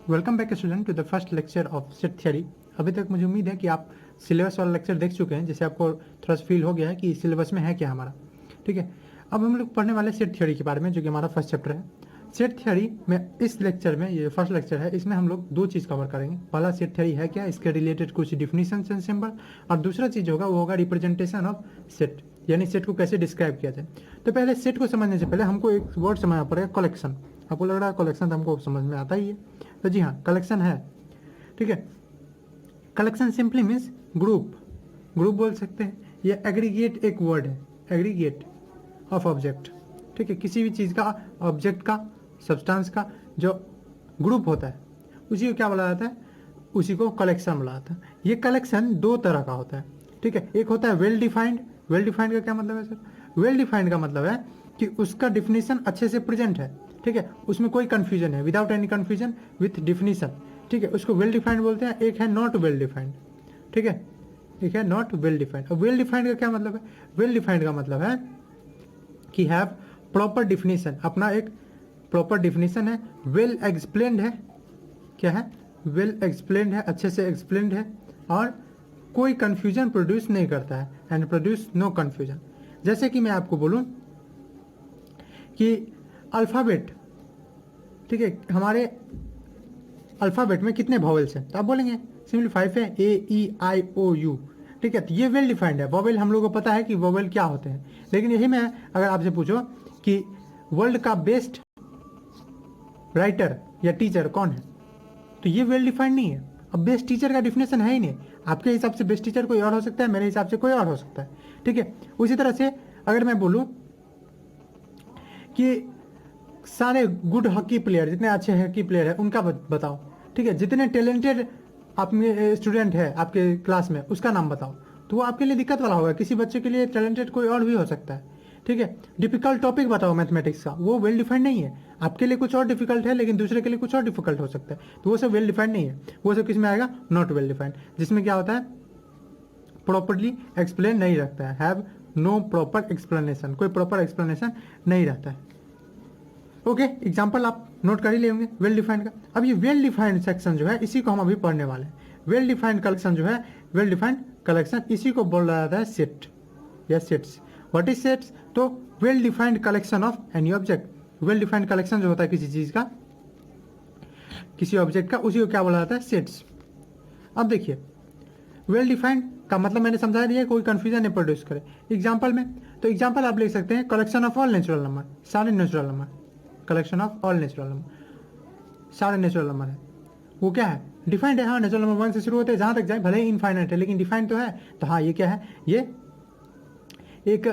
Welcome back student to the first lecture of set theory. अभी तक मुझे उम्मीद है कि आप सिलेबस वाला लेक्चर देख चुके हैं, जिससे आपको थोड़ा सा फील हो गया है कि सिलेबस में है क्या हमारा। ठीक है, अब हम लोग पढ़ने वाले सेट थ्योरी के बारे में, जो कि हमारा फर्स्ट चैप्टर है। सेट थ्योरी में इस लेक्चर में, ये फर्स्ट लेक्चर है, इसमें हम लोग दो चीज़ कवर करेंगे। पहला, सेट थ्योरी है क्या, इसके रिलेटेड कुछ डिफिनीशन एंड सिंबल, और दूसरा चीज़ होगा वो होगा रिप्रेजेंटेशन ऑफ सेट, यानी सेट को कैसे डिस्क्राइब किया जाए। तो पहले सेट को समझने से पहले हमको एक वर्ड समझना पड़ेगा, कलेक्शन। आपको लग रहा है कलेक्शन तो हमको समझ में आता ही है, तो जी हाँ, कलेक्शन है। ठीक है, collection simply means group, group बोल सकते हैं। ये एग्रीगेट एक वर्ड है, एग्रीगेट ऑफ ऑब्जेक्ट। ठीक है, किसी भी चीज़ का, ऑब्जेक्ट का, सब्सटेंस का जो ग्रुप होता है उसी को क्या बोला जाता है, उसी को कलेक्शन बोला जाता है। ये कलेक्शन दो तरह का होता है। ठीक है, एक होता है वेल डिफाइंड। वेल डिफाइंड का क्या मतलब है सर? वेल डिफाइंड का मतलब है कि उसका डिफिनीशन अच्छे से प्रेजेंट है। ठीक है, उसमें कोई कंफ्यूजन है, without any confusion with definition. ठीक है, उसको वेल डिफाइंड बोलते हैं। एक है नॉट वेल डिफाइंड। ठीक है, एक है नॉट वेल डिफाइंड। अब वेल डिफाइंड का क्या मतलब है? वेल डिफाइंड का मतलब है कि हैव प्रॉपर डिफिनीशन, अपना एक प्रॉपर डिफिनीशन है। वेल एक्सप्लेन्ड है, क्या है? वेल एक्सप्लेन्ड है, अच्छे से एक्सप्लेन्ड है, और कोई कंफ्यूजन प्रोड्यूस नहीं करता है, एंड प्रोड्यूस नो कंफ्यूजन। जैसे कि मैं आपको बोलूं कि अल्फ़ाबेट, ठीक है, हमारे अल्फ़ाबेट में कितने वॉवेल्स हैं, तो आप बोलेंगे सिंपली 5 है, A E I O U। ठीक है, तो ये वेल डिफाइंड है। वॉवेल हम लोगों को पता है कि वॉवेल क्या होते हैं, लेकिन यही मैं अगर आपसे पूछो कि वर्ल्ड का बेस्ट राइटर या टीचर कौन है, तो ये वेल डिफाइंड नहीं है। अब बेस्ट टीचर का डिफिनेशन है ही नहीं। आपके हिसाब से बेस्ट टीचर कोई और हो सकता है, मेरे हिसाब से कोई और हो सकता है। ठीक है, उसी तरह से अगर मैं बोलूँ कि सारे गुड हॉकी प्लेयर, जितने अच्छे हॉकी प्लेयर हैं उनका बताओ। ठीक है, जितने टैलेंटेड आप में स्टूडेंट है आपके क्लास में, उसका नाम बताओ, तो वो आपके लिए दिक्कत वाला होगा। किसी बच्चे के लिए टैलेंटेड कोई और भी हो सकता है। ठीक है, डिफिकल्ट टॉपिक बताओ मैथमेटिक्स का, वो वेल डिफाइंड नहीं है। आपके लिए कुछ और डिफिकल्ट है, लेकिन दूसरे के लिए कुछ और डिफिकल्ट हो सकता है, तो वो सब वेल डिफाइंड नहीं है। वो सब किस में आएगा? नॉट वेल डिफाइंड, जिसमें क्या होता है, प्रॉपरली एक्सप्लेन नहीं रखता है, हैव नो प्रॉपर एक्सप्लेनेशन, कोई प्रॉपर एक्सप्लेनेशन नहीं रहता है। ओके, एग्जाम्पल आप नोट कर ही लेंगे वेल डिफाइंड का। अब ये वेल डिफाइंड सेक्शन जो है, इसी को हम अभी पढ़ने वाले हैं। वेल डिफाइंड कलेक्शन जो है, वेल डिफाइंड कलेक्शन, इसी को बोला जाता है सेट या सेट्स। What is sets? तो well defined collection of any object. Well defined collection जो होता है किसी चीज का, किसी ऑब्जेक्ट का, उसी को क्या बोला जाता है? सेट्स। अब देखिए, वेल डिफाइंड का मतलब मैंने समझा दिया, कोई कंफ्यूजन नहीं प्रोड्यूस करे। एग्जाम्पल में, तो एग्जाम्पल आप लिख सकते हैं, collection of all natural number, सारे natural number. Collection of all natural number, सारे नेचुरल नंबर है, वो क्या है? डिफाइंड है। हाँ, नेचुरल नंबर 1 से शुरू होते हैं, जहाँ तक जाए, भले ही इनफाइनाइट है, लेकिन डिफाइंड तो है। तो हाँ, ये क्या है? ये एक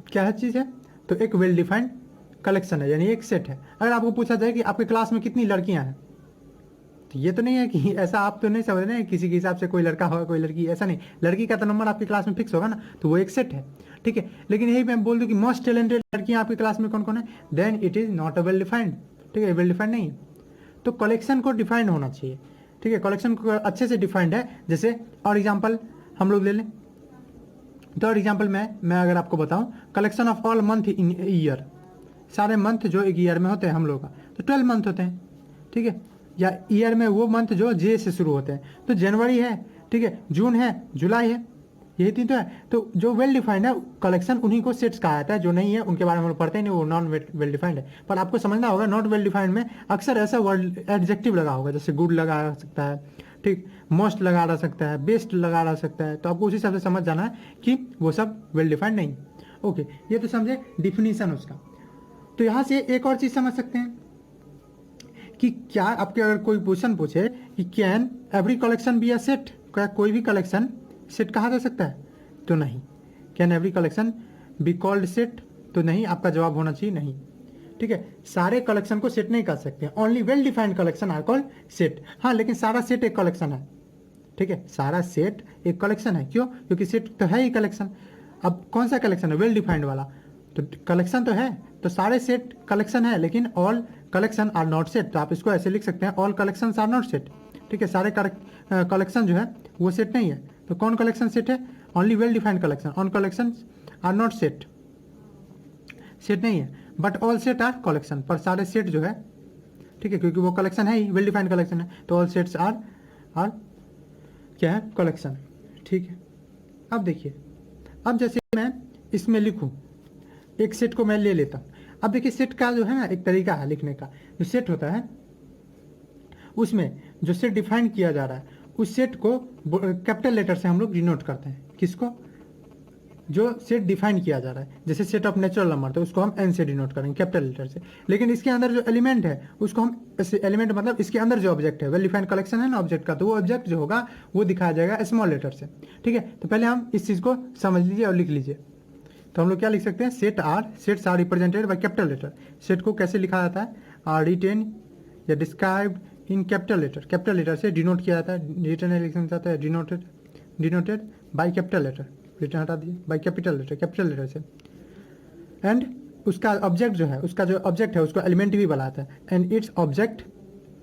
क्या है चीज़ है? तो एक वेल डिफाइंड कलेक्शन है, यानी एक सेट है। अगर आपको पूछा जाए कि आपके क्लास में कितनी लड़कियां हैं, तो ये तो नहीं है कि ऐसा, आप तो नहीं समझ रहे हैं किसी के हिसाब से कोई लड़का होगा कोई लड़की, ऐसा नहीं। लड़की का तो नंबर आपकी क्लास में फिक्स होगा ना, तो वो एक सेट है। ठीक है, लेकिन यही मैं बोल दूं कि मोस्ट टैलेंटेड लड़कियां आपकी क्लास में कौन कौन है, then it is not a well defined. ठीक है, वेल डिफाइंड नहीं है। तो कलेक्शन को डिफाइंड होना चाहिए। ठीक है, कलेक्शन को अच्छे से डिफाइंड है। जैसे और एग्जाम्पल हम लोग ले लें, तो और एग्जाम्पल मैं अगर आपको बताऊं, collection of all month in year, सारे मंथ जो एक ईयर में होते हैं हम लोग का, तो 12 मंथ होते हैं। ठीक है, या ईयर में वो मंथ जो जे से शुरू होते हैं, तो जनवरी है, ठीक है, जून है, जुलाई है, यही तीन तो है। तो जो वेल डिफाइंड है कलेक्शन, उन्हीं को सेट्स कहा जाता है। जो नहीं है उनके बारे में हम लोग पढ़ते ही नहीं, वो नॉन वेल डिफाइंड है। पर आपको समझना होगा, नॉट वेल डिफाइंड में अक्सर ऐसा वर्ड एडजेक्टिव लगा होगा, जैसे गुड लगा सकता है, ठीक, मोस्ट लगा रह सकता है, बेस्ट लगा रह सकता है। तो आपको उसी हिसाब से समझ जाना है कि वो सब वेल डिफाइंड नहीं। ओके, ये तो समझे डिफिनीशन उसका। तो यहाँ से एक और चीज समझ सकते हैं कि क्या आपके अगर कोई क्वेश्चन पूछे कि can every collection be a set, क्या कोई भी कलेक्शन सेट कहा जा सकता है, तो नहीं। Can every collection be called set, तो नहीं, आपका जवाब होना चाहिए नहीं। ठीक है, सारे कलेक्शन को सेट नहीं कर सकते, only well defined collection are called set. हाँ, लेकिन सारा सेट एक कलेक्शन है। ठीक है, सारा सेट एक कलेक्शन है। क्यों? क्योंकि सेट तो है ही कलेक्शन। अब कौन सा कलेक्शन है? वेल डिफाइंड वाला। तो कलेक्शन तो है, तो सारे सेट कलेक्शन है, लेकिन all collection are not set. तो आप इसको ऐसे लिख सकते हैं, all collection are not set. ठीक है, सारे कलेक्शन जो है वो सेट नहीं है। तो कौन कलेक्शन सेट है? Only well defined collection. All collection are not set, set नहीं है। But all set are collection, पर सारे सेट जो है ठीक है, क्योंकि वो कलेक्शन है ही, वेल डिफाइंड कलेक्शन है, तो ऑल सेट्स आर क्या है, कलेक्शन। ठीक है, अब देखिए, अब जैसे मैं इसमें लिखूं, एक सेट को मैं ले लेता हूं। अब देखिए सेट का जो है ना एक तरीका है लिखने का, जो सेट होता है उसमें जो सेट डिफाइन किया जा रहा है उस सेट को कैपिटल लेटर से हम लोग डिनोट करते हैं। किसको? जो सेट डिफाइन किया जा रहा है, जैसे सेट ऑफ नेचुरल नंबर, तो उसको हम एन से डिनोट करेंगे, कैपिटल लेटर से। लेकिन इसके अंदर जो एलिमेंट है उसको हम, एलिमेंट मतलब इसके अंदर जो ऑब्जेक्ट है, वेल डिफाइंड कलेक्शन है ना ऑब्जेक्ट का, तो वो ऑब्जेक्ट जो होगा वो दिखाया जाएगा स्मॉल लेटर से। ठीक है, तो पहले हम इस चीज़ को समझ लीजिए और लिख लीजिए। तो हम लोग क्या लिख सकते हैं, sets are represented by capital letter. Set को कैसे लिखा जाता है, आर रिटेन या described in capital letter, capital letter से डिनोट किया जाता है। रिटर्न लिखना चाहता है denoted by capital letter, return हटा दिए, by capital letter, capital letter से। एंड उसका ऑब्जेक्ट जो है, उसका जो ऑब्जेक्ट है उसको एलिमेंट भी बनाता है। And it's object,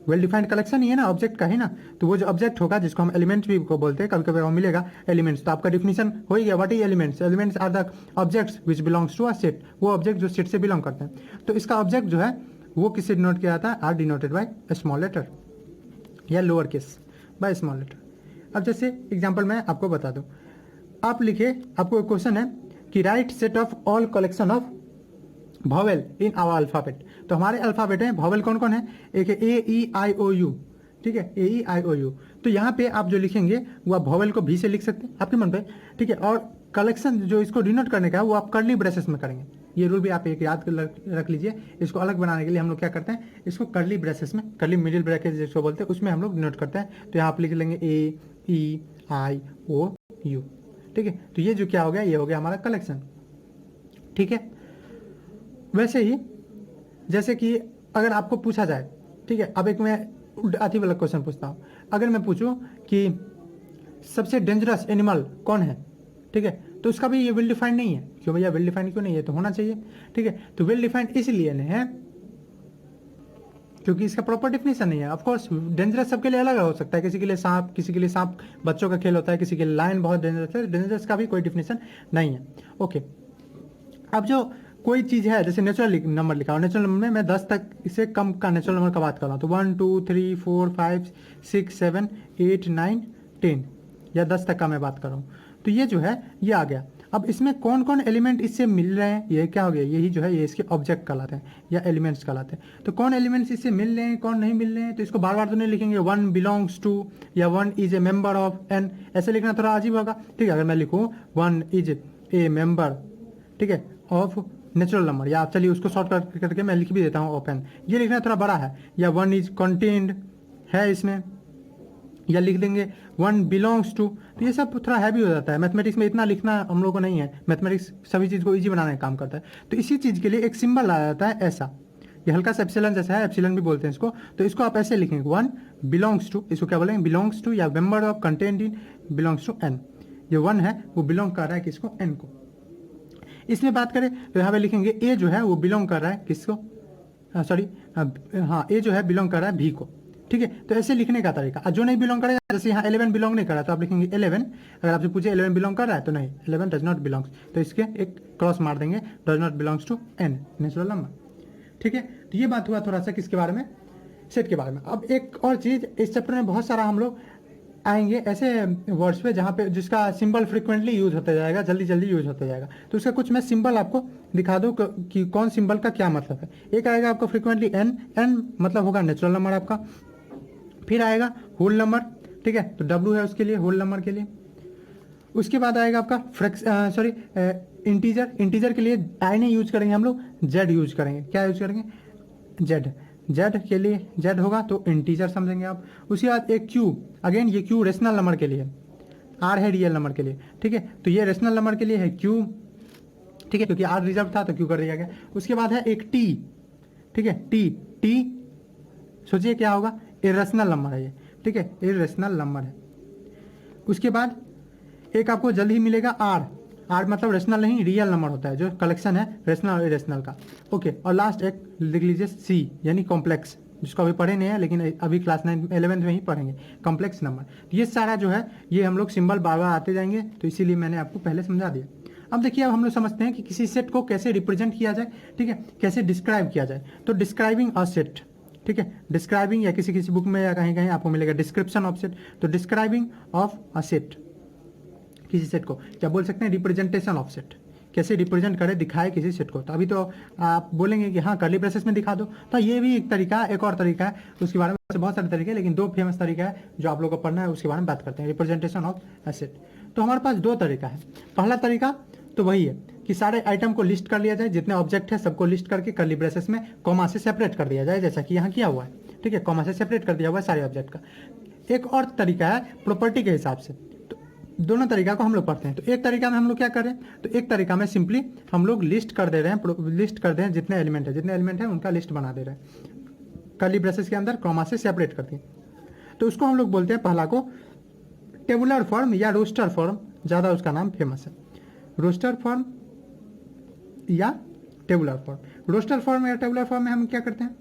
well defined collection ही है ना, ऑब्जेक्ट का ही ना, तो वो जो ऑब्जेक्ट होगा जिसको हम एलिमेंट्स भी को बोलते हैं, कभी कभी हमें मिलेगा एलिमेंट्स, तो आपका डिफिनीशन हो ही गया, what is elements? Elements are the objects which belongs to a set, वो ऑब्जेक्ट जो सेट से बिलोंग करते हैं। तो इसका ऑब्जेक्ट जो है वो किससे डिनोट किया जाता है, or denoted by small letter या lower case by small letter. अब जैसे एग्जाम्पल मैं आपको बता दूं, आप लिखे, आपको एक क्वेश्चन है कि write set of all collection of vowel in our alphabet. तो हमारे अल्फाबेट है, वॉवेल कौन कौन है, एक है ए ई आई ओ यू, ठीक है, ए ई आई ओ यू। तो यहाँ पे आप जो लिखेंगे वो आप वॉवेल को भी से लिख सकते हैं आपके मन पे, ठीक है। और कलेक्शन जो इसको डिनोट करने का है वो आप कर्ली ब्रेसेस में करेंगे। ये रूल भी आप एक याद रख लीजिए। इसको अलग बनाने के लिए हम लोग क्या करते हैं, इसको कर्ली ब्रेसेस में, कर्ली मिडिल ब्रैकेट जिसको बोलते हैं, उसमें हम लोग डिनोट करते हैं। तो यहाँ आप लिख लेंगे ए ई आई ओ यू, ठीक है। तो ये जो क्या हो गया, ये हो गया हमारा कलेक्शन, ठीक है। वैसे ही जैसे कि अगर आपको पूछा जाए, ठीक है, अब एक मैं अति वाला क्वेश्चन पूछता हूँ, अगर मैं पूछूं कि सबसे डेंजरस एनिमल कौन है, ठीक है, तो उसका भी ये वेल डिफाइंड नहीं है। क्यों भैया वेल डिफाइंड क्यों नहीं है, तो होना चाहिए, ठीक है। तो वेल डिफाइंड इसलिए नहीं है क्योंकि इसका प्रॉपर डिफिनेशन नहीं है। ऑफ कोर्स डेंजरस सबके लिए अलग हो सकता है, किसी के लिए सांप, किसी के लिए सांप बच्चों का खेल होता है, किसी के लिए लायन बहुत डेंजरस है, डेंजरस का भी कोई डिफिनेशन नहीं है। ओके, अब जो कोई चीज़ है, जैसे नेचुरल नंबर लिखा हो, नेचुरल नंबर में मैं 10 तक इससे कम का नेचुरल नंबर का बात कर रहा हूँ, तो 1 2 3 4 5 6 7 8 9 10 या 10 तक का मैं बात कर रहा हूँ। तो ये जो है ये आ गया। अब इसमें कौन कौन एलिमेंट इससे मिल रहे हैं, ये क्या हो गया, यही जो है ये इसके ऑब्जेक्ट कहलाते हैं या एलिमेंट्स कहलाते हैं। तो कौन एलिमेंट्स इससे मिल रहे हैं, कौन नहीं मिल रहे हैं, तो इसको बार बार तो नहीं लिखेंगे 1 बिलोंग्स टू या 1 is a member of N, ऐसे लिखना थोड़ा अजीब होगा, ठीक है। अगर मैं लिखूँ 1 इज ए मेंबर, ठीक है, ऑफ नेचुरल नंबर, या चलिए उसको शॉर्ट करके मैं लिख भी देता हूँ ओपन, ये लिखना थोड़ा बड़ा है, या 1 इज कंटेन्ड है इसमें, या लिख देंगे 1 बिलोंग्स टू, तो ये सब थोड़ा हैवी हो जाता है। मैथमेटिक्स में इतना लिखना हम लोग को नहीं है, मैथमेटिक्स सभी चीज़ को इजी बनाने का काम करता है। तो इसी चीज़ के लिए एक सिंबल आ जाता है ऐसा, ये हल्का सा एप्सिलॉन जैसा है, एप्सिलॉन भी बोलते हैं इसको। तो इसको आप ऐसे लिखेंगे 1 बिलोंग्स टू, इसको क्या बोलेंगे, बिलोंग्स टू या member of content in belongs to N. ये 1 है वो बिलोंग कर रहा है किसको, एन को। इसमें बात करें तो यहाँ पे लिखेंगे ए जो है वो बिलोंग कर रहा है किसको, सॉरी हाँ, ए जो है बिलोंग कर रहा है बी को, ठीक है। तो ऐसे लिखने का तरीका, जो नहीं बिलोंग करेगा, जैसे यहाँ 11 बिलोंग नहीं कर रहा तो आप लिखेंगे 11। अगर आपसे पूछे 11 बिलोंग कर रहा है तो नहीं, 11 डज नॉट बिलोंग्स, तो इसके एक क्रॉस मार देंगे, does not belongs to N natural number, ठीक है। तो ये बात हुआ थोड़ा सा किसके बारे में, सेट के बारे में। अब एक और चीज़, इस चैप्टर में बहुत सारा हम लोग आएंगे ऐसे वर्ड्स पे जहाँ पे जिसका सिंबल फ्रिक्वेंटली यूज होता जाएगा, जल्दी जल्दी यूज होता जाएगा। तो उसका कुछ मैं सिंबल आपको दिखा दूँ कि कौन सिंबल का क्या मतलब है। एक आएगा आपका फ्रिक्वेंटली एन, एन मतलब होगा नेचुरल नंबर आपका। फिर आएगा होल नंबर, ठीक है, तो डब्ल्यू है उसके लिए, होल नंबर के लिए। उसके बाद आएगा आपका इंटीजर, इंटीजर के लिए आई नहीं यूज करेंगे हम लोग, जेड यूज करेंगे। क्या यूज करेंगे, जेड, जेड के लिए जेड होगा तो इंटीजर समझेंगे आप। उसके बाद एक क्यू, अगेन ये क्यू रेशनल नंबर के लिए, आर है रियल नंबर के लिए, ठीक है। तो ये रेशनल नंबर के लिए है क्यू, ठीक है, क्योंकि आर रिजर्व था तो क्यू कर दिया गया। उसके बाद है एक टी, ठीक है, टी, टी सोचिए क्या होगा, इरेशनल नंबर है ये, ठीक है, इरेशनल नंबर है। उसके बाद एक आपको जल्द ही मिलेगा आर, आर मतलब रेशनल नहीं रियल नंबर होता है, जो कलेक्शन है रेशनल और इरेशनल का, ओके। और लास्ट एक लिख लीजिए सी यानी कॉम्प्लेक्स, जिसको अभी पढ़े नहीं है लेकिन अभी क्लास 9 11th में ही पढ़ेंगे, कॉम्प्लेक्स नंबर। ये सारा जो है ये हम लोग सिंबल बार बार आते जाएंगे, तो इसीलिए मैंने आपको पहले समझा दिया। अब देखिए, अब हम लोग समझते हैं कि किसी सेट को कैसे रिप्रेजेंट किया जाए, ठीक है, कैसे डिस्क्राइब किया जाए। तो डिस्क्राइबिंग अ सेट, ठीक है, डिस्क्राइबिंग या किसी किसी बुक में या कहीं कहीं आपको मिलेगा डिस्क्रिप्शन ऑफ सेट, तो डिस्क्राइबिंग ऑफ अ सेट, किसी सेट को क्या बोल सकते हैं, रिप्रेजेंटेशन ऑफ सेट, कैसे रिप्रेजेंट करे दिखाए किसी सेट को। तो अभी तो आप बोलेंगे कि हाँ कर्ली ब्रेसेस में दिखा दो, तो ये भी एक तरीका, एक और तरीका है, उसके बारे में बहुत सारे तरीके हैं, लेकिन दो फेमस तरीका है जो आप लोग को पढ़ना है, उसके बारे में बात करते हैं, रिप्रेजेंटेशन ऑफ ए सेट। तो हमारे पास दो तरीका है। पहला तरीका तो वही है कि सारे आइटम को लिस्ट कर लिया जाए, जितने ऑब्जेक्ट है सबको लिस्ट करके कर्ली ब्रेसेस में कॉमा से सेपरेट कर दिया जाए, जैसा कि यहाँ किया हुआ है, ठीक है, कॉमा से सेपरेट कर दिया हुआ है सारे ऑब्जेक्ट का। एक और तरीका है प्रॉपर्टी के हिसाब से, तो दोनों तरीका को हम लोग पढ़ते हैं। तो एक तरीका में हम लोग क्या करें, तो एक तरीका में सिंपली हम लोग लिस्ट कर दे रहे हैं, लिस्ट कर दे हैं जितने एलिमेंट है उनका लिस्ट बना दे रहे हैं, कर्ली ब्रेसेस के अंदर कॉमा से सेपरेट कर दिए। तो उसको हम लोग बोलते हैं, पहला को टेबुलर फॉर्म या रोस्टर फॉर्म, ज़्यादा उसका नाम फेमस है, रोस्टर फॉर्म या टेबुलर फॉर्म। रोस्टर फॉर्म या टेबुलर फॉर्म में हम क्या करते हैं,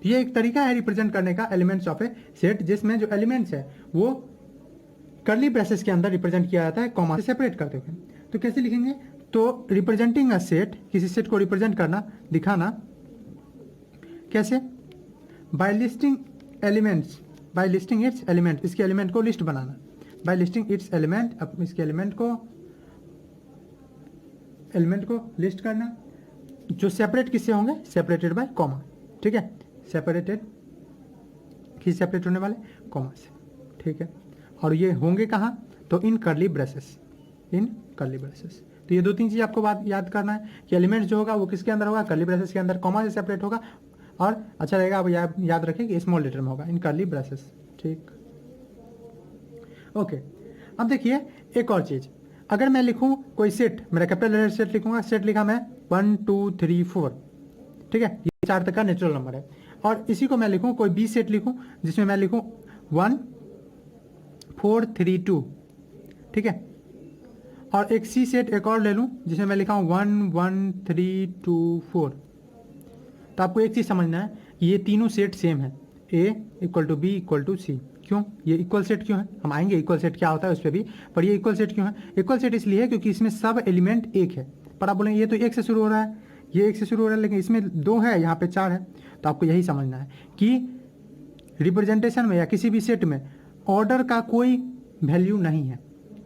ये एक तरीका है रिप्रेजेंट करने का एलिमेंट्स ऑफ ए सेट, जिसमें जो एलिमेंट्स है वो कर्ली ब्रेसेस के अंदर रिप्रेजेंट किया जाता है कॉमा से सेपरेट करते हुए। तो कैसे लिखेंगे, तो रिप्रेजेंटिंग अ सेट, किसी सेट को रिप्रेजेंट करना, दिखाना कैसे, by listing elements, by listing its element, इसके एलिमेंट को लिस्ट बनाना, बाय लिस्टिंग इट्स एलिमेंट, अब इसके एलिमेंट को लिस्ट करना, जो सेपरेट किससे होंगे, सेपरेटेड बाय कॉमा, ठीक है, सेपरेटेड किस सेपरेट होने वाले, कॉमा से, ठीक है। और ये होंगे कहाँ, तो इन कर्ली ब्रेसेस, इन कर्ली ब्रेसेस। तो ये दो तीन चीज़ आपको बात याद करना है कि एलिमेंट जो होगा वो किसके अंदर होगा, कर्ली ब्रेसेस के अंदर, कॉमा से सेपरेट होगा, और अच्छा रहेगा आप याद रखें कि स्मॉल लेटर में होगा, इन कर्ली ब्रेसेस, ठीक, ओके। अब देखिए एक और चीज़, अगर मैं लिखूं कोई सेट, मेरा कैपिटल लेटर सेट लिखूंगा, सेट लिखा मैं 1 2 3 4, ठीक है, ये 4 तक का नेचुरल नंबर है, और इसी को मैं लिखूं कोई बी सेट लिखूं जिसमें मैं लिखूं 1 4 3 2, ठीक है, और एक सी सेट एक और ले लूं जिसमें मैं लिखा हूं 1 1 3 2 4। तो आपको एक चीज़ समझना है, ये तीनों सेट सेम है, A = B = C। क्यों ये इक्वल सेट क्यों है, हम आएंगे इक्वल सेट क्या होता है उस पर भी, पर ये इक्वल सेट क्यों है, इक्वल सेट इसलिए है क्योंकि इसमें सब एलिमेंट एक है। पर आप बोलेंगे ये तो एक से शुरू हो रहा है, ये एक से शुरू हो रहा है, लेकिन इसमें 2 है, यहाँ पे 4 है। तो आपको यही समझना है कि रिप्रेजेंटेशन में या किसी भी सेट में ऑर्डर का कोई वैल्यू नहीं है,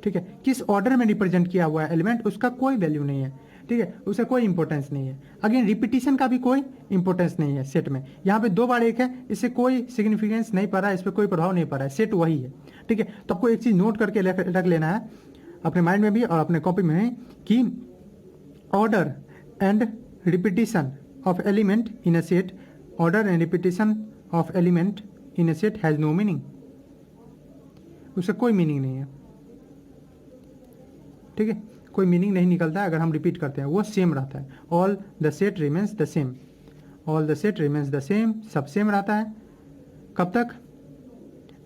ठीक है, किस ऑर्डर में रिप्रेजेंट किया हुआ है एलिमेंट उसका कोई वैल्यू नहीं है, ठीक है, उसे कोई इंपॉर्टेंस नहीं है। अगेन रिपीटिशन का भी कोई इंपॉर्टेंस नहीं है सेट में, यहाँ पे 2 बार 1 है, इससे कोई सिग्निफिकेंस नहीं पड़ रहा है, इस पर कोई प्रभाव नहीं पड़ रहा है, सेट वही है, ठीक है। तो आपको एक चीज़ नोट करके रख लेना है अपने माइंड में भी और अपने कॉपी में भी कि order and repetition of element in a set, order and repetition of element in a set has no meaning, उससे कोई मीनिंग नहीं है, ठीक है, कोई मीनिंग नहीं निकलता है अगर हम रिपीट करते हैं, वो सेम रहता है, all the set remains the same, all the set remains the same, सब सेम रहता है। कब तक,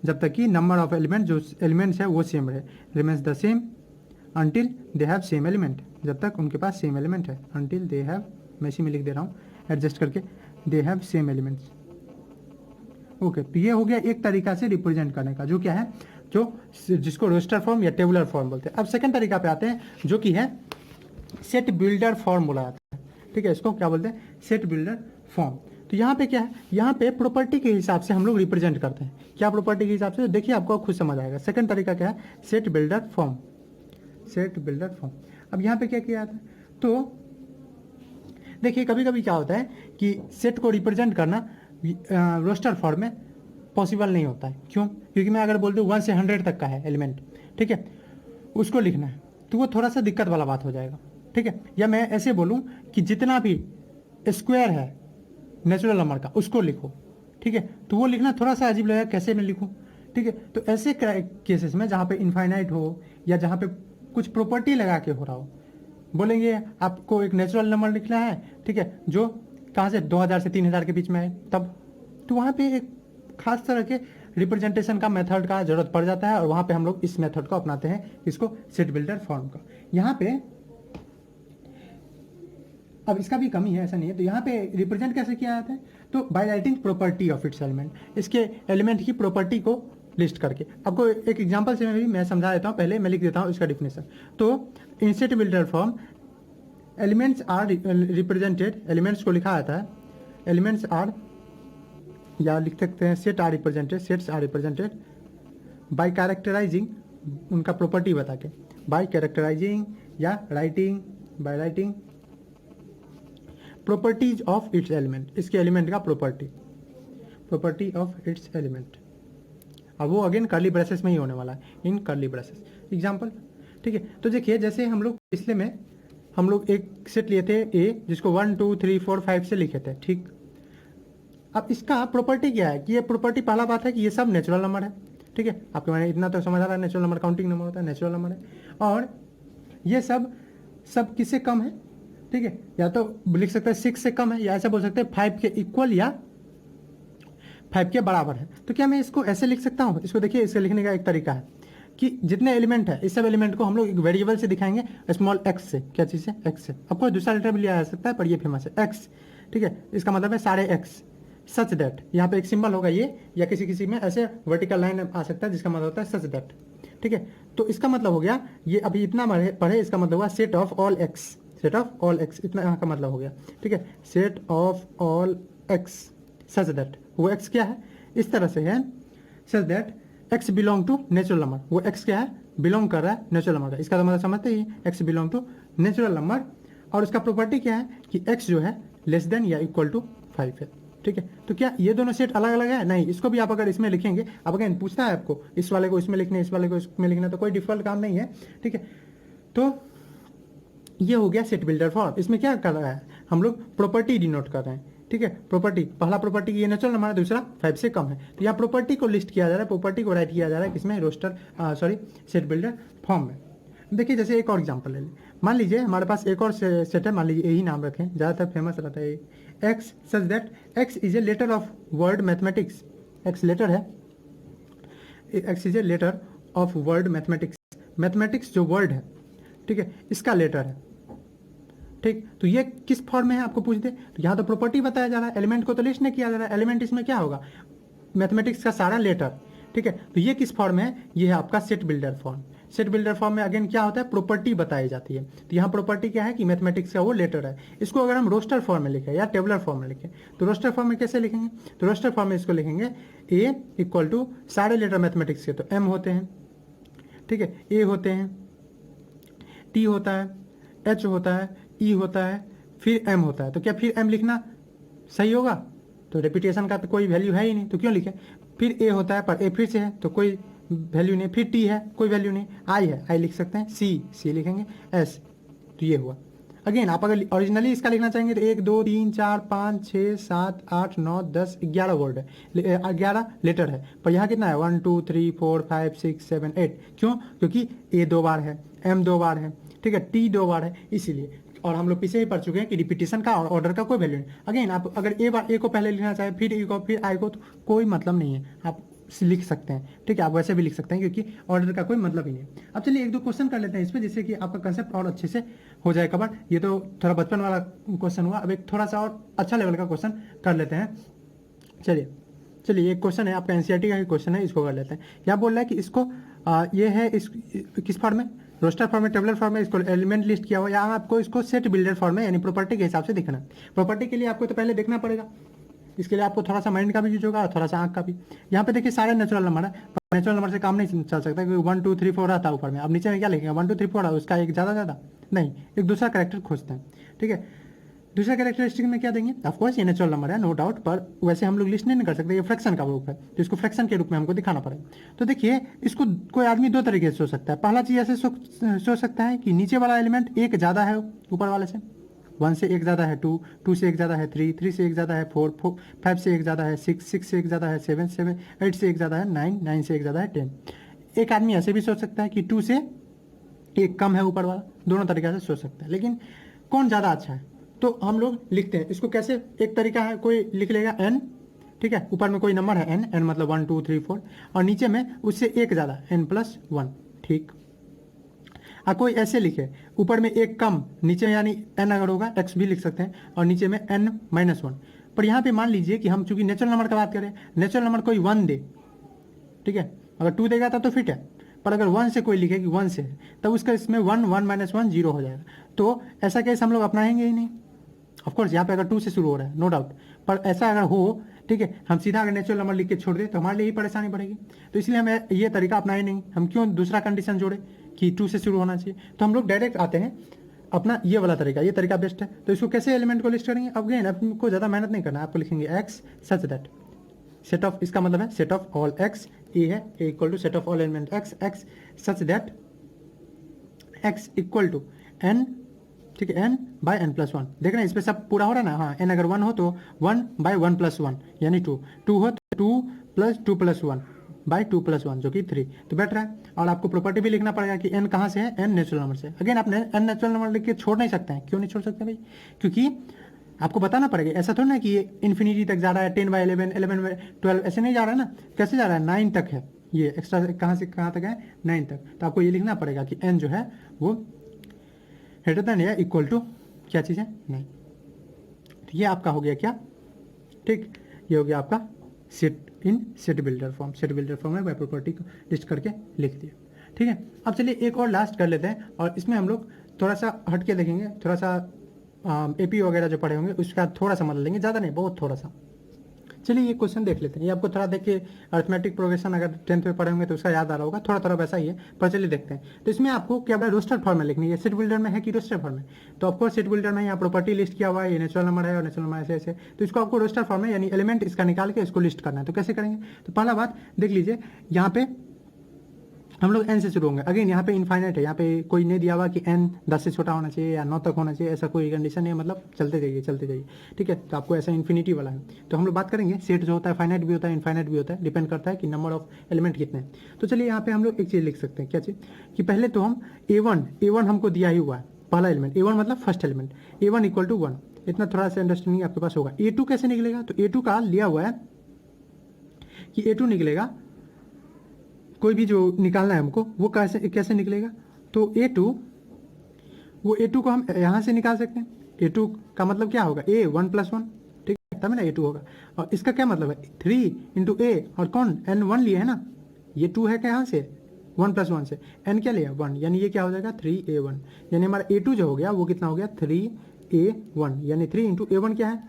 जब तक कि नंबर ऑफ एलिमेंट, जो एलिमेंट्स है वो सेम रहे, remains the same until they have same element, जब तक उनके पास सेम एलिमेंट है, अंटिल दे हैव, मैं इसी में लिख दे रहा हूँ एडजस्ट करके, they have same elements, okay. तो ये हो गया एक तरीका से रिप्रेजेंट करने का, जो क्या है, जो जिसको रोस्टर फॉर्म या टेबुलर फॉर्म बोलते हैं। अब सेकंड तरीका पे आते हैं जो कि है सेट बिल्डर फॉर्म बोला जाता है, ठीक है, इसको क्या बोलते हैं, सेट बिल्डर फॉर्म। तो यहाँ पे क्या है, यहाँ पे प्रॉपर्टी के हिसाब से हम लोग रिप्रेजेंट करते हैं, क्या प्रॉपर्टी के हिसाब से, देखिए आपको खुद समझ आएगा। सेकंड तरीका क्या है, set builder form, set builder form. अब यहाँ पे क्या किया जाता है, तो देखिए कभी कभी क्या होता है कि सेट को रिप्रेजेंट करना रोस्टर फॉर्म में पॉसिबल नहीं होता है। क्यों, क्योंकि मैं अगर बोल दूँ 1 से 100 तक का है एलिमेंट, ठीक है, उसको लिखना है तो वो थोड़ा सा दिक्कत वाला बात हो जाएगा, ठीक है। या मैं ऐसे बोलूँ कि जितना भी स्क्वायर है नेचुरल नंबर का उसको लिखो, ठीक है, तो वो लिखना थोड़ा सा अजीब लगेगा, कैसे मैं लिखूँ, ठीक है। तो ऐसे केसेस में जहाँ पे इनफाइनाइट हो या जहाँ पे कुछ प्रॉपर्टी लगा के हो रहा हो, बोलेंगे आपको एक नेचुरल नंबर लिखना है, ठीक है, जो कहाँ से 2000 से 3000 के बीच में है, तब तो वहाँ पे एक खास तरह के रिप्रेजेंटेशन का मेथड का जरूरत पड़ जाता है, और वहाँ पे हम लोग इस मेथड को अपनाते हैं, इसको सेट बिल्डर फॉर्म का। यहाँ पे अब इसका भी कमी है, ऐसा नहीं है। तो यहाँ पे रिप्रेजेंट कैसे किया जाता है, तो by writing property of its element, इसके एलिमेंट की प्रॉपर्टी को लिस्ट करके। आपको एक एग्जांपल से मैं समझा देता हूँ, पहले मैं लिख देता हूँ इसका डिफिनेशन। तो in set builder form elements are represented, elements को लिखा जाता है, एलिमेंट्स आर या लिख सकते हैं sets are represented by characterizing, उनका प्रॉपर्टी बता के, बाय कैरेक्टराइजिंग या by writing properties of its element, इसके एलिमेंट का प्रॉपर्टी ऑफ इट्स एलिमेंट। अब वो अगेन कर्ली ब्रेसेस में ही होने वाला है, इन कर्ली ब्रेसेस। एग्जाम्पल, ठीक है। तो देखिए जैसे हम लोग पिछले में हम लोग एक सेट लिए थे ए, जिसको 1 2 3 4 5 से लिखे थे, ठीक। अब इसका प्रॉपर्टी क्या है कि ये प्रॉपर्टी, पहला बात है कि ये सब नेचुरल नंबर है, ठीक है। आपके मैंने इतना तो समझ आ रहा है, नेचुरल नंबर काउंटिंग नंबर होता है, नेचुरल नंबर है। और ये सब किससे कम है, ठीक है। या तो लिख सकते हैं 6 से कम है, या ऐसा बोल सकते हैं 5 के इक्वल या 5 के बराबर है। तो क्या मैं इसको ऐसे लिख सकता हूँ? इसको देखिए, इसे लिखने का एक तरीका है कि जितने एलिमेंट है इस सब एलिमेंट को हम लोग एक वेरिएबल से दिखाएंगे, स्मॉल एक्स से। क्या चीज़ से? एक्स से। अब कोई दूसरा लेटर भी लिया जा सकता है, पर ये फेमस है एक्स, ठीक है। इसका मतलब है सारे एक्स, सच दैट, यहाँ पे एक सिंबल होगा ये, या किसी में ऐसे वर्टिकल लाइन आ सकता है जिसका मतलब होता है सच दैट, ठीक है। तो इसका मतलब हो गया, ये अभी इतना पढ़े, इसका मतलब हुआ सेट ऑफ ऑल एक्स, इतना यहाँ का मतलब हो गया, ठीक है। Set of all X such that, वो एक्स क्या है? इस तरह से है, such that X belong to natural number, वो एक्स क्या है? बिलोंग कर रहा है नेचुरल नंबर का। इसका तो मतलब समझते ही, X belong to natural number. और उसका प्रॉपर्टी क्या है कि एक्स जो है लेस देन या इक्वल टू 5 है, ठीक है। तो क्या ये दोनों सेट अलग अलग है? नहीं, इसको भी आप अगर इसमें लिखेंगे, अब अगेन पूछता है आपको इस वाले को इसमें लिखना, इस वाले को इसमें लिखना, तो कोई डिफॉल्ट काम नहीं है, ठीक है। तो ये हो गया सेट बिल्डर फॉर्म। इसमें क्या कर रहा है, हम लोग प्रॉपर्टी डिनोट कर रहे हैं, ठीक है। प्रॉपर्टी, पहला प्रॉपर्टी ये नेचुरल नंबर है, दूसरा 5 से कम है। तो यहाँ प्रॉपर्टी को लिस्ट किया जा रहा है, प्रॉपर्टी को राइट किया जा रहा है किसमें? सेट बिल्डर फॉर्म में। देखिए जैसे एक और एग्जांपल ले लें, मान लीजिए हमारे पास एक और सेट है, मान लीजिए यही नाम रखें, ज़्यादातर फेमस रहता है X, such that X is a letter of word mathematics. X letter है, X is a letter of word mathematics, mathematics जो वर्ड है, ठीक है, इसका लेटर है, ठीक। तो ये किस फॉर्म में है आपको पूछ दे, तो यहाँ तो प्रॉपर्टी बताया जा रहा है, एलिमेंट को तो लिस्ट नहीं किया जा रहा है। एलिमेंट इसमें क्या होगा? मैथमेटिक्स का सारा लेटर, ठीक है। तो ये किस फॉर्म में है? ये है आपका set builder form. Set builder form में अगेन क्या होता है? प्रॉपर्टी बताई जाती है। तो यहाँ प्रॉपर्टी क्या है कि मैथमेटिक्स का वो लेटर है। इसको अगर हम रोस्टर फॉर्म में लिखें या टेबुलर फॉर्म में लिखें, तो रोस्टर फॉर्म में कैसे लिखेंगे? तो रोस्टर फॉर्म में इसको लिखेंगे ए इक्वल टू सारे लेटर मैथमेटिक्स के, तो एम होते हैं, ठीक है, ए होते हैं, टी होता है, एच होता है, ई होता है, फिर एम होता है। तो क्या फिर एम लिखना सही होगा? तो रेपिटेशन का तो कोई वैल्यू है ही नहीं, तो क्यों लिखें? फिर ए होता है, पर ए फिर से है तो कोई वैल्यू नहीं, फिर टी है कोई वैल्यू नहीं, आई है, आई लिख सकते हैं, सी लिखेंगे, एस, तो ये हुआ। अगेन आप अगर ओरिजिनली इसका लिखना चाहेंगे तो 1 2 3 4 5 6 7 8 9 10 11 वर्ड है, 11 लेटर है, पर यहाँ कितना है? 1 2 3 4 5 6 7 8। क्यों? क्योंकि ए 2 बार है, एम 2 बार है, ठीक है, टी 2 बार है, इसीलिए। और हम लोग पीछे ही पढ़ चुके हैं कि रिपीटेशन का और ऑर्डर का कोई वैल्यू नहीं। अगेन आप अगर ए को पहले लिखना चाहे, फिर ई को, फिर आई को, तो कोई मतलब नहीं है, आप लिख सकते हैं, ठीक है। आप वैसे भी लिख सकते हैं क्योंकि ऑर्डर का कोई मतलब ही नहीं है। अब चलिए 1-2 क्वेश्चन कर लेते हैं इसमें, जिससे कि आपका कंसेप्ट और अच्छे से हो जाए कवर। ये तो थोड़ा बचपन वाला क्वेश्चन हुआ, अब एक थोड़ा सा और अच्छा लेवल का क्वेश्चन कर लेते हैं। चलिए एक क्वेश्चन है आपका एनसीईआरटी का ही क्वेश्चन है, इसको कर लेते हैं। यहाँ बोल रहा है कि इसको ये है इस किस फॉर्म में? रोस्टर फॉर्म में, टेबुलर फॉर्म में, इसको एलिमेंट लिस्ट किया हुआ, या आपको इसको सेट बिल्डर फॉर्म में यानी प्रॉपर्टी के हिसाब से दिखना है। प्रॉपर्टी के लिए आपको तो पहले देखना पड़ेगा, इसके लिए आपको थोड़ा सा माइंड का भी यूज होगा और थोड़ा सा आंख का भी। यहाँ पे देखिए सारे नेचुरल नंबर है, पर नेचुरल नंबर से काम नहीं चल सकता क्योंकि 1 2 3 4 रहता है ऊपर में। अब नीचे में क्या लिखेंगे? 1 2 3 4 है, उसका एक ज़्यादा नहीं, एक दूसरा कैरेक्टर खोजते हैं, ठीक है। दूसरा कैरेक्टरिस्टिक में क्या देंगे? ऑफकोर्स ये नेचुरल नंबर है, नो डाउट, पर वैसे हम लोग लिस्ट नहीं कर सकते, ये फ्रैक्शन का रूप है, तो इसको फ्रैक्शन के रूप में हमको दिखाना पड़ेगा। तो देखिए इसको कोई आदमी 2 तरीके से सोच सकता है। पहला चीज़ ऐसे सोच सकता है कि नीचे वाला एलिमेंट एक ज़्यादा है ऊपर वाले से, 1 से एक ज़्यादा है 2, 2 से एक ज़्यादा है 3, 3 से एक ज़्यादा है 4, 5 से एक ज़्यादा है 6, 6 से एक ज़्यादा है 7, 8 से एक ज़्यादा है 9, 9 से एक ज़्यादा है 10। एक आदमी ऐसे भी सोच सकता है कि 2 से एक कम है ऊपर वाला, दोनों तरीके से सोच सकता है। लेकिन कौन ज़्यादा अच्छा है? तो हम लोग लिखते हैं इसको कैसे। एक तरीका है, कोई लिख लेगा n, ठीक है, ऊपर में कोई नंबर है n मतलब 1 2 3 4, और नीचे में उससे एक ज़्यादा n+1, ठीक। कोई ऐसे लिखे, ऊपर में एक कम, नीचे में यानी n अगर होगा x भी लिख सकते हैं, और नीचे में n-1। पर यहाँ पे मान लीजिए कि हम चूंकि नेचुरल नंबर की बात करें, नेचुरल नंबर कोई 1 दे, ठीक है, अगर 2 देगा तब तो फिट है, पर अगर 1 से कोई लिखे कि 1 से है, तब उसका इसमें 1 1 0 हो जाएगा। तो ऐसा केस हम लोग अपनाएंगे ही नहीं। ऑफकोर्स यहाँ पे अगर 2 से शुरू हो रहा है, नो डाउट, पर ऐसा अगर हो ठीक है। हम सीधा अगर नेचुरल नंबर लिख के छोड़ दें तो हमारे लिए ही परेशानी बढ़ेगी, तो इसलिए हमें ये तरीका अपनाए नहीं। हम क्यों दूसरा कंडीशन जोड़े कि 2 से शुरू होना चाहिए, तो हम लोग डायरेक्ट आते हैं अपना ये वाला तरीका, ये तरीका बेस्ट है। तो इसको कैसे एलिमेंट को लिस्ट करेंगे, अब अगेन आपको ज़्यादा मेहनत नहीं करना, आपको लिखेंगे X such that set of, इसका मतलब है set of all X, A है A equal to set of all element X, X such that X equal to N, ठीक है, N by N plus one. देख रहे हैं इस पर सब पूरा हो रहा है ना, हाँ, एन अगर 1 हो तो 1 बाय 1 प्लस 1 यानी 2, 2 हो तो 2 प्लस 2 प्लस 1 बाय 2 प्लस 1 जो कि 3, तो बैठ रहा है। और आपको प्रॉपर्टी भी लिखना पड़ेगा कि एन कहाँ से है, एन नेचुरल नंबर से। अगेन आप एन नेचुरल नंबर लिख के छोड़ नहीं सकते हैं, क्यों नहीं छोड़ सकते भाई, क्योंकि आपको बताना पड़ेगा, ऐसा थोड़ा ना कि ये इन्फिनिटी तक जा रहा है, 10 बाई 11, 11 बाई 12 ऐसे नहीं जा रहा है ना, कैसे जा रहा है, 9 तक है, ये एक्स्ट्रा कहाँ से कहाँ तक है, 9 तक। तो आपको ये लिखना पड़ेगा कि एन जो है वो ग्रेटर देन या इक्वल टू क्या चीज़ है, 9। तो ये आपका हो गया क्या, ठीक, ये हो गया आपका set builder form. Set builder form में बाय प्रॉपर्टी को लिस्ट करके लिख दिया, ठीक है। अब चलिए एक और लास्ट कर लेते हैं, और इसमें हम लोग थोड़ा सा हट के देखेंगे, थोड़ा सा एपी वगैरह जो पढ़े होंगे उसका थोड़ा सा मतलब लेंगे, ज़्यादा नहीं, बहुत थोड़ा सा। चलिए ये क्वेश्चन देख लेते हैं, ये आपको थोड़ा देख के अर्थमेटिक प्रोग्रेशन अगर 10th में पढ़े होंगे तो उसका याद आ रहा होगा, थोड़ा थोड़ा वैसा ही है, पर चलिए देखते हैं। तो इसमें आपको क्या बोला, रोस्टर फॉर्म में लिखनी है, सेट बिल्डर में है कि रोस्टर फॉर्म में, तो आपको सेट बिल्डर में यहाँ प्रॉपर्टी लिस्ट किया हुआ है, ये नेचुरल नंबर है और नेचुरल नंबर ऐसे ऐसे, तो इसको आपको रोस्टर फॉर्म में यानी एलिमेंट इसका निकाल के इसको लिस्ट करना है। तो कैसे करेंगे, तो पहला बात देख लीजिए, यहाँ पे हम लोग एन से शुरू होंगे। अगेन यहाँ पे इनफाइनाइट है, यहाँ पे कोई नहीं दिया हुआ कि एन 10 से छोटा होना चाहिए या 9 तक होना चाहिए, ऐसा कोई कंडीशन है, मतलब चलते जाइए चलते जाइए, ठीक है। तो आपको ऐसा इन्फिनिटी वाला है, तो हम लोग बात करेंगे सेट जो होता है फाइनाइट भी होता है इनफाइनाइट भी होता है, डिपेंड करता है कि नंबर ऑफ एलिमेंट कितने हैं। तो चलिए यहाँ पे हम लोग एक चीज़ लिख सकते हैं, क्या चीज़, कि पहले तो हम A1 हमको दिया ही हुआ है, पहला एलिमेंट A1 मतलब first element, A1 equal to 1, इतना थोड़ा सा अंडरस्टैंडिंग आपके पास होगा। A2 कैसे निकलेगा, तो A2 का लिया हुआ है कि A2 निकलेगा, कोई भी जो निकालना है हमको वो कैसे कैसे निकलेगा, तो A2 को हम यहाँ से निकाल सकते हैं। A2 का मतलब क्या होगा, A1 प्लस 1, ठीक है, तब ना A2 होगा। और इसका क्या मतलब है, 3 इंटू A, और कौन N1 लिए है ना, ये 2 है क्या, यहाँ से 1 प्लस 1 से, N क्या लिया 1, यानी ये क्या हो जाएगा 3A1, यानी हमारा A2 जो हो गया वो कितना हो गया 3A1, यानी 3 इंटू A1 क्या है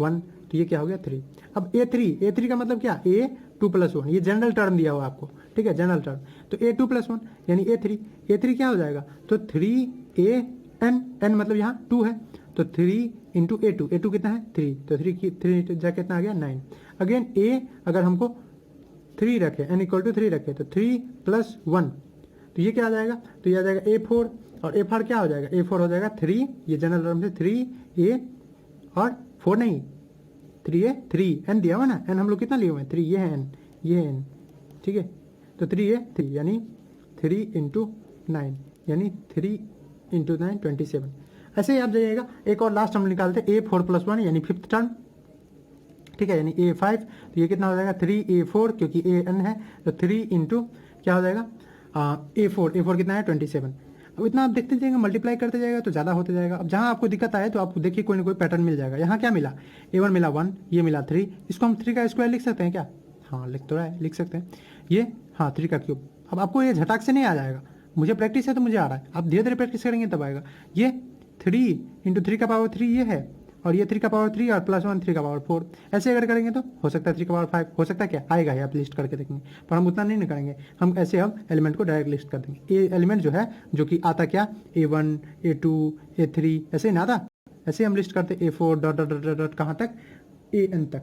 1, तो ये क्या हो गया 3। अब A3 का मतलब क्या, A2 प्लस 1, ये जनरल टर्म दिया हुआ आपको, ठीक है, जनरल टर्म, तो A2 प्लस 1 यानी A3 क्या हो जाएगा, तो 3AN मतलब यहाँ 2 है, तो 3 इंटू A2 कितना है 3, तो 3 जा कितना आ गया 9। अगेन A अगर हमको 3 रखे, N इक्वल टू 3 रखे, तो 3 प्लस 1, तो ये क्या आ जाएगा, तो ये आ जाएगा A4, और A4 क्या हो जाएगा, A4 हो जाएगा 3, ये जनरल टर्म से 3A और 4 नहीं 3A, 3N दिया हुआ ना, N हम लोग कितना लिए हुए हैं 3, ये है N, ये है N, ठीक है, तो 3A यानी 3 इंटू 9 यानी 3 इंटू 9 27। ऐसे ही आप जाइएगा, एक और लास्ट हम निकालते हैं A4 प्लस 1 यानी 5th टर्म, ठीक है, यानी A5, तो ये कितना हो जाएगा 3A4 क्योंकि AN है, तो 3 इंटू क्या हो जाएगा A4 कितना है 27। अब इतना आप देखते जाएंगे, मल्टीप्लाई करते जाएगा तो ज़्यादा होते जाएगा। अब जहाँ आपको दिक्कत आए तो आप देखिए कोई ना कोई पैटर्न मिल जाएगा। यहाँ क्या मिला, A1 मिला 1, ये मिला 3, इसको हम 3 का स्क्वायर लिख सकते हैं क्या, हाँ लिख तो रहा है, लिख सकते हैं ये, हाँ 3 का क्यूब। अब आपको ये झटाक से नहीं आ जाएगा, मुझे प्रैक्टिस है तो मुझे आ रहा है, आप धीरे धीरे प्रैक्टिस करेंगे तब आएगा। ये 3 इंटू 3 का पावर 3 ये है, और ये 3 का पावर 3 और प्लस 1 3 का पावर 4, ऐसे अगर करेंगे तो हो सकता है 3 का पावर 5, हो सकता है क्या आएगा है, आप लिस्ट करके देखेंगे, पर हम उतना नहीं करेंगे, हम ऐसे हम एलिमेंट को डायरेक्ट लिस्ट कर देंगे। ये एलिमेंट जो है जो कि आता क्या A1 A2 A3 ऐसे ही ना आता, ऐसे हम लिस्ट करते A4 dot dot dot dot कहाँ तक AN तक,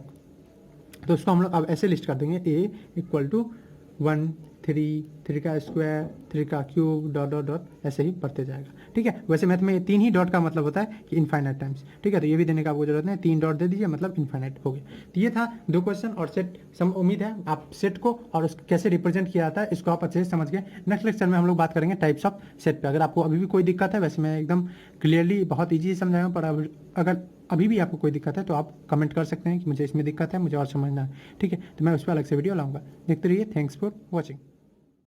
तो उसको हम लोग अब ऐसे लिस्ट कर देंगे A इक्वल टू 1 3 का स्क्वायर 3 का क्यूब डॉट डॉट डॉट ऐसे ही बढ़ते जाएगा, ठीक है। वैसे मैथ में 3 ही डॉट का मतलब होता है कि इनफाइनाइट टाइम्स, ठीक है, तो ये भी देने का आपको जरूरत नहीं, 3 डॉट दे दीजिए मतलब इनफाइनाइट हो गया। तो ये था 2 क्वेश्चन और सेट। उम्मीद है आप सेट को और उसको कैसे रिप्रेजेंट किया जाता है इसको आप अच्छे से समझ गए। नेक्स्ट लेक्चर में हम लोग बात करेंगे टाइप्स ऑफ सेट पे। अगर आपको अभी भी कोई दिक्कत है, वैसे मैं एकदम क्लियरली बहुत ईजी समझाया हूँ, पर अगर अभी भी आपको कोई दिक्कत है तो आप कमेंट कर सकते हैं कि मुझे इसमें दिक्कत है, मुझे और समझना है, ठीक है, तो मैं उस पर अलग से वीडियो लाऊंगा। देखते रहिए, थैंक्स फॉर वॉचिंग।